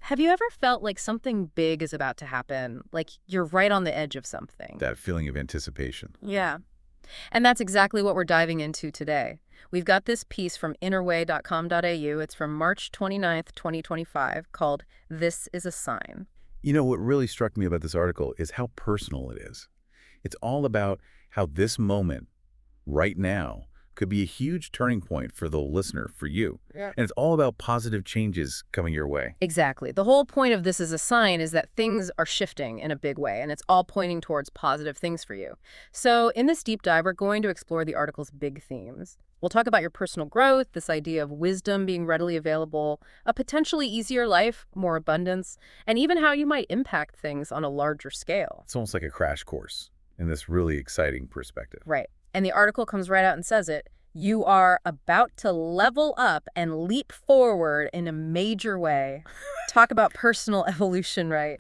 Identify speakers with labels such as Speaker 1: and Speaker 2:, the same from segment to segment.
Speaker 1: Have you ever felt like something big is about to happen? Like you're right on the edge of something?
Speaker 2: That feeling of anticipation.
Speaker 1: Yeah. And that's exactly what we're diving into today. We've got this piece from innerway.com.au. It's from March 29th, 2025, called This is a Sign.
Speaker 2: You know, what really struck me about this article is how personal it is. It's all about how this moment, right now, could be a huge turning point for the listener, for you.
Speaker 1: Yeah.
Speaker 2: And it's all about positive changes coming your way.
Speaker 1: Exactly. The whole point of This is a Sign is that things are shifting in a big way, and it's all pointing towards positive things for you. So in this deep dive, we're going to explore the article's big themes. We'll talk about your personal growth, this idea of wisdom being readily available, a potentially easier life, more abundance, and even how you might impact things on a larger scale.
Speaker 2: It's almost like a crash course in this really exciting perspective.
Speaker 1: Right. And the article comes right out and says it. You are about to level up and leap forward in a major way. Talk about personal evolution, right?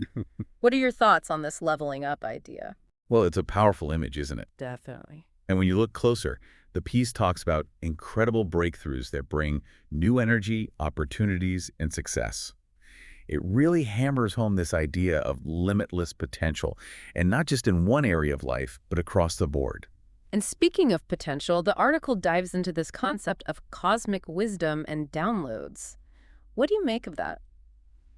Speaker 1: What are your thoughts on this leveling up idea?
Speaker 2: Well, it's a powerful image, isn't it?
Speaker 1: Definitely.
Speaker 2: And when you look closer, the piece talks about incredible breakthroughs that bring new energy, opportunities, and success. It really hammers home this idea of limitless potential, and not just in one area of life, but across the board.
Speaker 1: And speaking of potential, the article dives into this concept of cosmic wisdom and downloads. What do you make of that?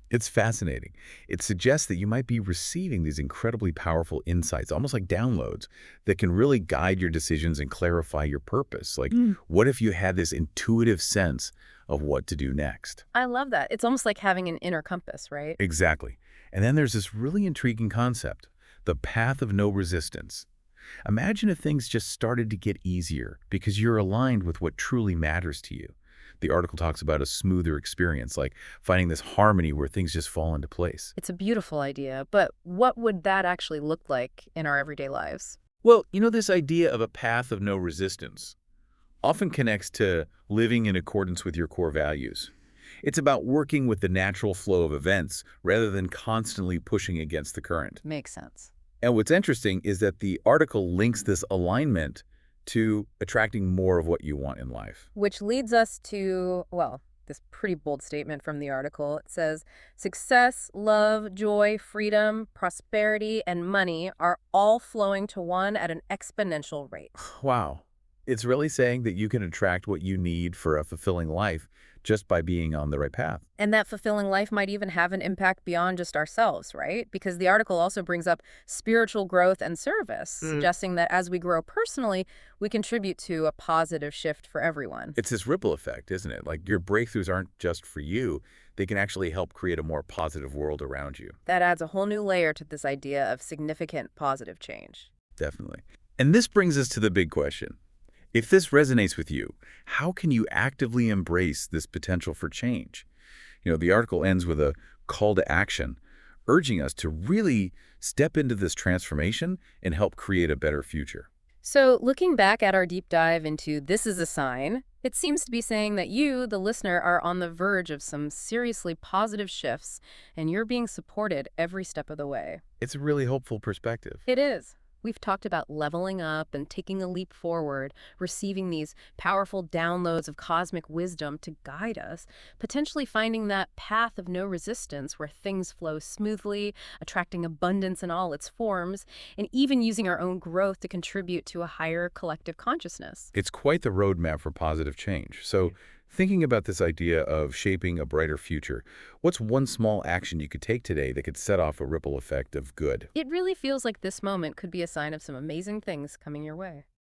Speaker 2: It's fascinating. It suggests that you might be receiving these incredibly powerful insights, almost like downloads, that can really guide your decisions and clarify your purpose. Like, what if you had this intuitive sense of what to do next?
Speaker 1: I love that. It's almost like having an inner compass, right?
Speaker 2: Exactly. And then there's this really intriguing concept, the path of no resistance. Imagine if things just started to get easier because you're aligned with what truly matters to you. The article talks about a smoother experience, like finding this harmony where things just fall into place.
Speaker 1: It's a beautiful idea, but what would that actually look like in our everyday lives?
Speaker 2: Well, you know, this idea of a path of no resistance often connects to living in accordance with your core values. It's about working with the natural flow of events rather than constantly pushing against the current.
Speaker 1: Makes sense.
Speaker 2: And what's interesting is that the article links this alignment to attracting more of what you want in life.
Speaker 1: Which leads us to, well, this pretty bold statement from the article. It says, success, love, joy, freedom, prosperity, and money are all flowing to one at an exponential rate.
Speaker 2: Wow. It's really saying that you can attract what you need for a fulfilling life just by being on the right path.
Speaker 1: And that fulfilling life might even have an impact beyond just ourselves, right? Because the article also brings up spiritual growth and service, suggesting that as we grow personally, we contribute to a positive shift for everyone.
Speaker 2: It's this ripple effect, isn't it? Like your breakthroughs aren't just for you. They can actually help create a more positive world around you.
Speaker 1: That adds a whole new layer to this idea of significant positive change.
Speaker 2: Definitely. And this brings us to the big question. If this resonates with you, how can you actively embrace this potential for change? You know, the article ends with a call to action, urging us to really step into this transformation and help create a better future.
Speaker 1: So, looking back at our deep dive into This is a Sign, it seems to be saying that you, the listener, are on the verge of some seriously positive shifts, and you're being supported every step of the way.
Speaker 2: It's a really hopeful perspective.
Speaker 1: It is. We've talked about leveling up and taking a leap forward, receiving these powerful downloads of cosmic wisdom to guide us, potentially finding that path of no resistance where things flow smoothly, attracting abundance in all its forms, and even using our own growth to contribute to a higher collective consciousness.
Speaker 2: It's quite the roadmap for positive change. So, thinking about this idea of shaping a brighter future, what's one small action you could take today that could set off a ripple effect of good?
Speaker 1: It really feels like this moment could be a sign of some amazing things coming your way.